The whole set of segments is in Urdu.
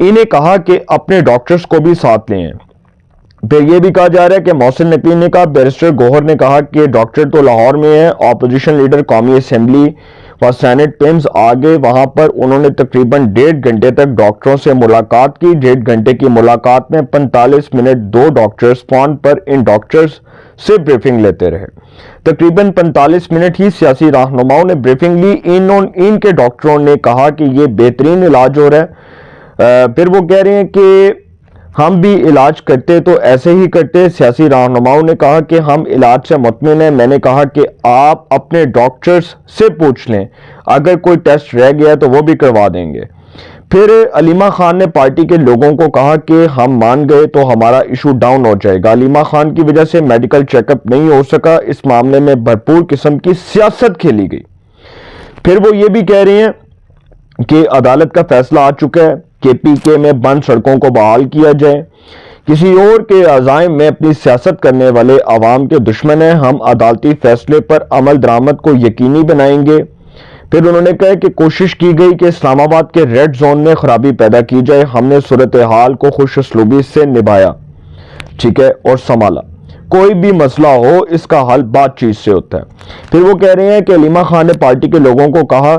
انہیں کہا کہ اپنے ڈاکٹرز کو بھی ساتھ لیں۔ پھر یہ بھی کہا جا رہا ہے کہ محسن نقوی نے کہا بیرسٹر گوہر نے کہا کہ ڈاکٹر تو لاہور میں ہیں، اپوزیشن لیڈر قومی اسمبلی و سینٹ پیمز آگے، وہاں پر انہوں نے تقریباً 1.5 گھنٹے تک ڈاکٹروں سے ملاقات کی۔ 1.5 گھنٹے کی ملاقات میں 45 منٹ 2 ڈاکٹرز فون پر ان ڈاکٹرز سے بریفنگ لیتے رہے۔ تقریباً 45 منٹ ہی سیاسی رہنماؤں نے بریفنگ لی۔ ان کے ڈاکٹروں نے کہا کہ یہ بہترین علاج ہو رہا ہے۔ پھر وہ کہہ رہے ہیں کہ ہم بھی علاج کرتے تو ایسے ہی کرتے۔ سیاسی رہنماؤں نے کہا کہ ہم علاج سے مطمئن ہیں۔ میں نے کہا کہ آپ اپنے ڈاکٹرز سے پوچھ لیں، اگر کوئی ٹیسٹ رہ گیا تو وہ بھی کروا دیں گے۔ پھر علیمہ خان نے پارٹی کے لوگوں کو کہا کہ ہم مان گئے تو ہمارا ایشو ڈاؤن ہو جائے گا۔ علیمہ خان کی وجہ سے میڈیکل چیک اپ نہیں ہو سکا، اس معاملے میں بھرپور قسم کی سیاست کھیلی گئی۔ پھر وہ یہ بھی کہہ رہے ہیں کہ عدالت کا فیصلہ آ چکا ہے کہ پی کے میں بند سڑکوں کو بحال کیا جائے۔ کسی اور کے عزائم میں اپنی سیاست کرنے والے عوام کے دشمن ہیں، ہم عدالتی فیصلے پر عمل درآمد کو یقینی بنائیں گے۔ پھر انہوں نے کہا کہ کوشش کی گئی کہ اسلام آباد کے ریڈ زون میں خرابی پیدا کی جائے، ہم نے صورتحال کو خوش اسلوبی سے نبھایا، ٹھیک ہے، اور سنبھالا۔ کوئی بھی مسئلہ ہو اس کا حل بات چیت سے ہوتا ہے۔ پھر وہ کہہ رہے ہیں کہ علیمہ خان نے پارٹی کے لوگوں کو کہا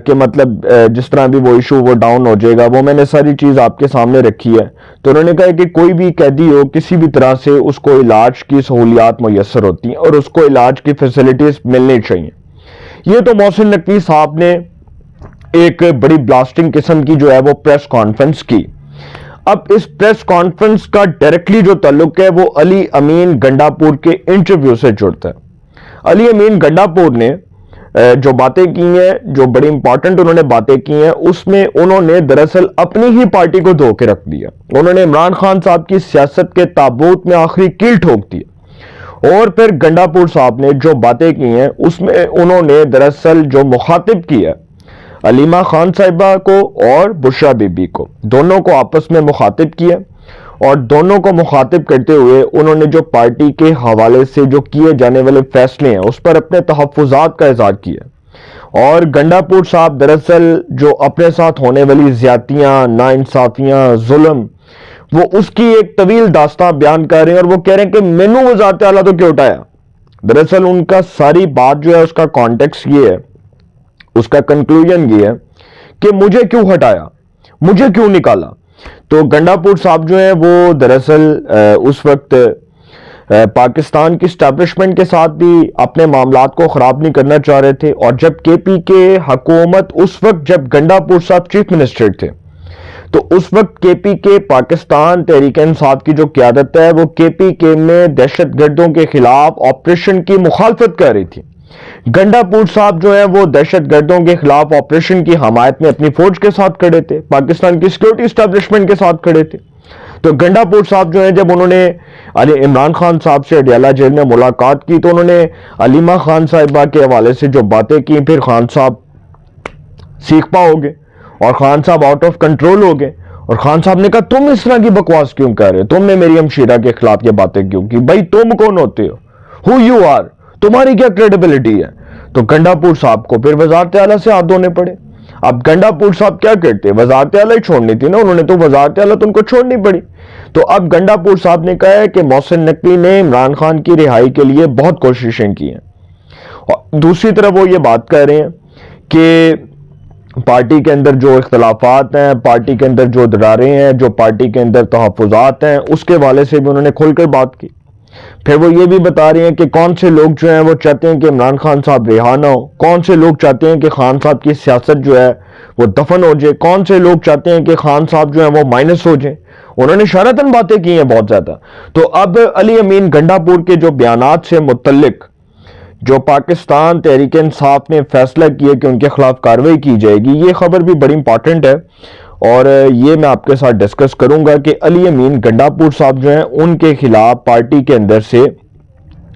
کہ مطلب جس طرح بھی وہ ایشو وہ ڈاؤن ہو جائے گا، وہ میں نے ساری چیز آپ کے سامنے رکھی ہے۔ تو انہوں نے کہا کہ کوئی بھی قیدی ہو کسی بھی طرح سے اس کو علاج کی سہولیات میسر ہوتی ہیں اور اس کو علاج کی فیسلٹیز ملنی چاہیے۔ یہ تو محسن نقوی صاحب نے ایک بڑی بلاسٹنگ قسم کی جو ہے وہ پریس کانفرنس کی۔ اب اس پریس کانفرنس کا ڈائریکٹلی جو تعلق ہے وہ علی امین گنڈا پور کے انٹرویو سے جڑتا ہے۔ علی امین گنڈا پور نے جو باتیں کی ہیں، جو بڑی امپورٹنٹ انہوں نے باتیں کی ہیں، اس میں انہوں نے دراصل اپنی ہی پارٹی کو دھو کے رکھ دیا۔ انہوں نے عمران خان صاحب کی سیاست کے تابوت میں آخری کیل ٹھوک دی۔ اور پھر گنڈا پور صاحب نے جو باتیں کی ہیں اس میں انہوں نے دراصل جو مخاطب کیا علیمہ خان صاحبہ کو اور بشرا بی بی کو، دونوں کو آپس میں مخاطب کیا، اور دونوں کو مخاطب کرتے ہوئے انہوں نے جو پارٹی کے حوالے سے جو کیے جانے والے فیصلے ہیں اس پر اپنے تحفظات کا اظہار کیا۔ اور گنڈا پور صاحب دراصل جو اپنے ساتھ ہونے والی زیادتیاں، ناانصافیاں، ظلم، وہ اس کی ایک طویل داستان بیان کر رہے ہیں، اور وہ کہہ رہے ہیں کہ مینوں وزارت اعلیٰ تو کیوں اٹھایا۔ دراصل ان کا ساری بات جو ہے اس کا کانٹیکس یہ ہے، اس کا کنکلوژن یہ ہے کہ مجھے کیوں ہٹایا، مجھے کیوں نکالا۔ تو گنڈا پور صاحب جو ہیں وہ دراصل اس وقت پاکستان کی اسٹیبلشمنٹ کے ساتھ بھی اپنے معاملات کو خراب نہیں کرنا چاہ رہے تھے، اور جب کے پی کے حکومت اس وقت جب گنڈا پور صاحب چیف منسٹر تھے تو اس وقت کے پی کے پاکستان تحریک انصاف کی جو قیادت ہے وہ کے پی کے میں دہشت گردوں کے خلاف آپریشن کی مخالفت کر رہی تھی۔ گنڈا پور صاحب جو ہیں وہ دہشت گردوں کے خلاف آپریشن کی حمایت میں اپنی فوج کے ساتھ کھڑے تھے، پاکستان کی سیکورٹی اسٹیبلشمنٹ کے ساتھ کھڑے تھے۔ تو گنڈا پور صاحب جو ہیں جب انہوں نے عمران خان صاحب سے اڈیالہ جیل میں ملاقات کی تو انہوں نے علیمہ خان صاحبہ کے حوالے سے جو باتیں کی، پھر خان صاحب سیخ پا ہو گئے اور خان صاحب آؤٹ آف کنٹرول ہو گئے، اور خان صاحب نے کہا تم اس طرح کی بکواس کیوں کر رہے ہو، تم نے میری ہمشیرہ کے خلاف یہ باتیں کیوں کی، بھائی تم کون ہوتے ہو، ہو یو آر، تمہاری کیا کریڈیبلٹی ہے۔ تو گنڈا پور صاحب کو پھر وزارت اعلیٰ سے ہاتھ دھونے پڑے۔ اب گنڈا پور صاحب کیا کرتے، وزارت اعلیٰ ہی چھوڑنی تھی نا، انہوں نے تو وزارت اعلیٰ تو ان کو چھوڑنی پڑی۔ تو اب گنڈا پور صاحب نے کہا ہے کہ محسن نقوی نے عمران خان کی رہائی کے لیے بہت کوششیں کی ہیں، اور دوسری طرف وہ یہ بات کہہ رہے ہیں کہ پارٹی کے اندر جو اختلافات ہیں، پارٹی کے اندر جو دراریں ہیں، جو پارٹی کے اندر تحفظات ہیں، اس کے حوالے سے بھی انہوں نے کھول کر بات کی۔ پھر وہ یہ بھی بتا رہے ہیں کہ کون سے لوگ جو ہیں وہ چاہتے ہیں کہ عمران خان صاحب رہا نہ ہو، کون سے لوگ چاہتے ہیں کہ خان صاحب کی سیاست جو ہے وہ دفن ہو جائے، کون سے لوگ چاہتے ہیں کہ خان صاحب جو ہیں وہ مائنس ہو جائیں۔ انہوں نے شرعتاً باتیں کی ہیں بہت زیادہ۔ تو اب علی امین گنڈا پور کے جو بیانات سے متعلق جو پاکستان تحریک انصاف نے فیصلہ کیا کہ ان کے خلاف کارروائی کی جائے گی، یہ خبر بھی بڑی امپورٹنٹ ہے، اور یہ میں آپ کے ساتھ ڈسکس کروں گا کہ علی امین گنڈا پور صاحب جو ہیں ان کے خلاف پارٹی کے اندر سے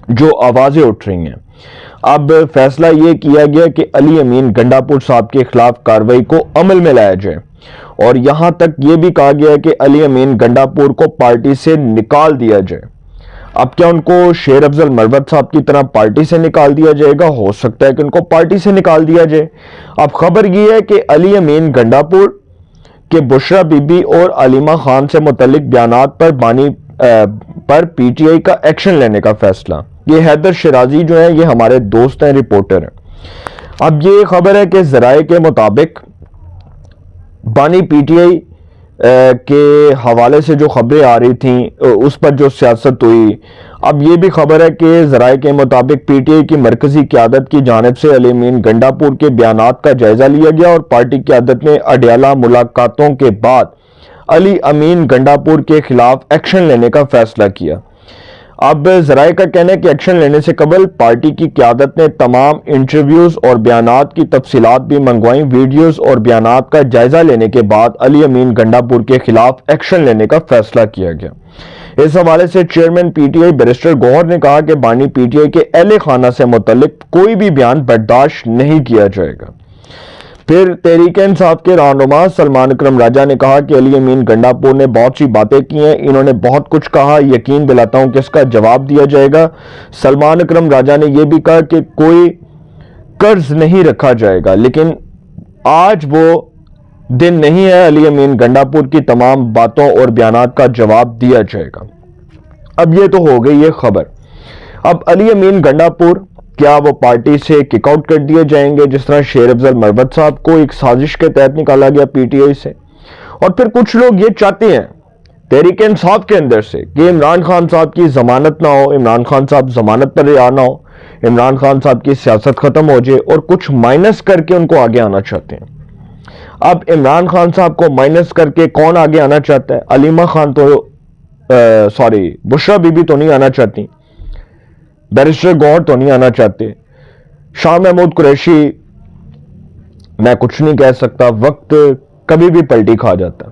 جو آوازیں اٹھ رہی ہیں۔ اب فیصلہ یہ کیا گیا کہ علی امین گنڈا پور صاحب کے خلاف کارروائی کو عمل میں لایا جائے، اور یہاں تک یہ بھی کہا گیا کہ علی امین گنڈا پور کو پارٹی سے نکال دیا جائے۔ اب کیا ان کو شیر افضل مروت صاحب کی طرح پارٹی سے نکال دیا جائے گا؟ ہو سکتا ہے کہ ان کو پارٹی سے نکال دیا جائے۔ اب خبر یہ ہے کہ علی امین گنڈا پور کہ بشرا بی بی اور علیمہ خان سے متعلق بیانات پر بانی پر پی ٹی آئی کا ایکشن لینے کا فیصلہ. یہ حیدر شیرازی جو ہیں یہ ہمارے دوست ہیں, رپورٹر ہیں. اب یہ خبر ہے کہ ذرائع کے مطابق بانی پی ٹی آئی کے حوالے سے جو خبریں آ رہی تھیں اس پر جو سیاست ہوئی. اب یہ بھی خبر ہے کہ ذرائع کے مطابق پی ٹی آئی کی مرکزی قیادت کی جانب سے علی امین گنڈاپور کے بیانات کا جائزہ لیا گیا اور پارٹی قیادت نے اڈیالہ ملاقاتوں کے بعد علی امین گنڈاپور کے خلاف ایکشن لینے کا فیصلہ کیا. اب ذرائع کا کہنا ہے کہ ایکشن لینے سے قبل پارٹی کی قیادت نے تمام انٹرویوز اور بیانات کی تفصیلات بھی منگوائیں. ویڈیوز اور بیانات کا جائزہ لینے کے بعد علی امین گنڈاپور کے خلاف ایکشن لینے کا فیصلہ کیا گیا. اس حوالے سے chairman P T I barrister Gohar نے کہا کہ بانی پی ٹی آئی کے اہل خانہ سے متعلق کوئی بھی بیان برداشت نہیں کیا جائے گا. پھر تحریک انصاف کے رہنما سلمان اکرم راجہ نے کہا کہ علی امین گنڈاپور نے بہت سی باتیں کی ہیں, انہوں نے بہت کچھ کہا, یقین دلاتا ہوں کہ اس کا جواب دیا جائے گا. سلمان اکرم راجہ نے یہ بھی کہا کہ کوئی قرض نہیں رکھا جائے گا, لیکن آج وہ دن نہیں ہے, علی امین گنڈاپور کی تمام باتوں اور بیانات کا جواب دیا جائے گا. اب یہ تو ہو گئی یہ خبر. اب علی امین گنڈاپور کیا وہ پارٹی سے کک آؤٹ کر دیے جائیں گے جس طرح شیر افضل مروت صاحب کو ایک سازش کے تحت نکالا گیا پی ٹی آئی سے؟ اور پھر کچھ لوگ یہ چاہتے ہیں تحریک انصاف کے اندر سے کہ عمران خان صاحب کی ضمانت نہ ہو, عمران خان صاحب ضمانت پر رہا نہ ہو, عمران خان صاحب کی سیاست ختم ہو جائے, اور کچھ مائنس کر کے ان کو آگے آنا چاہتے ہیں. اب عمران خان صاحب کو مائنس کر کے کون آگے آنا چاہتا ہے؟ علیمہ خان تو بشرا بی بی تو نہیں آنا چاہتی, بیرسٹر گوہر تو نہیں آنا چاہتے, شاہ محمود قریشی میں کچھ نہیں کہہ سکتا, وقت کبھی بھی پلٹی کھا جاتا.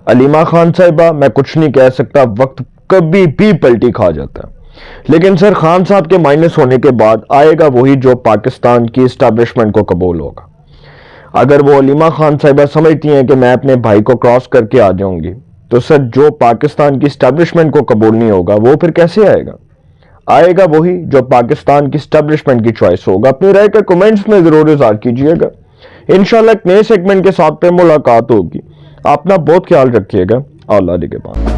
علیمہ خان صاحبہ میں کچھ نہیں کہہ سکتا, وقت کبھی بھی پلٹی کھا جاتا. لیکن سر خان صاحب کے مائنس ہونے کے بعد آئے گا وہی جو پاکستان کی اسٹیبلشمنٹ کو قبول ہوگا. اگر وہ علیمہ خان صاحبہ سمجھتی ہیں کہ میں اپنے بھائی کو کراس کر کے آ جاؤں گی, تو سر جو پاکستان کی اسٹیبلشمنٹ کو قبول نہیں ہوگا وہ پھر کیسے آئے گا؟ آئے گا وہی جو پاکستان کی اسٹیبلشمنٹ کی چوائس ہوگا. اپنی رائے کا کمنٹس میں ضرور اظہار کیجئے گا. انشاءاللہ ایک نئے سیگمنٹ کے ساتھ پہ ملاقات ہوگی. اپنا بہت خیال رکھیے گا. اللہ کے بعد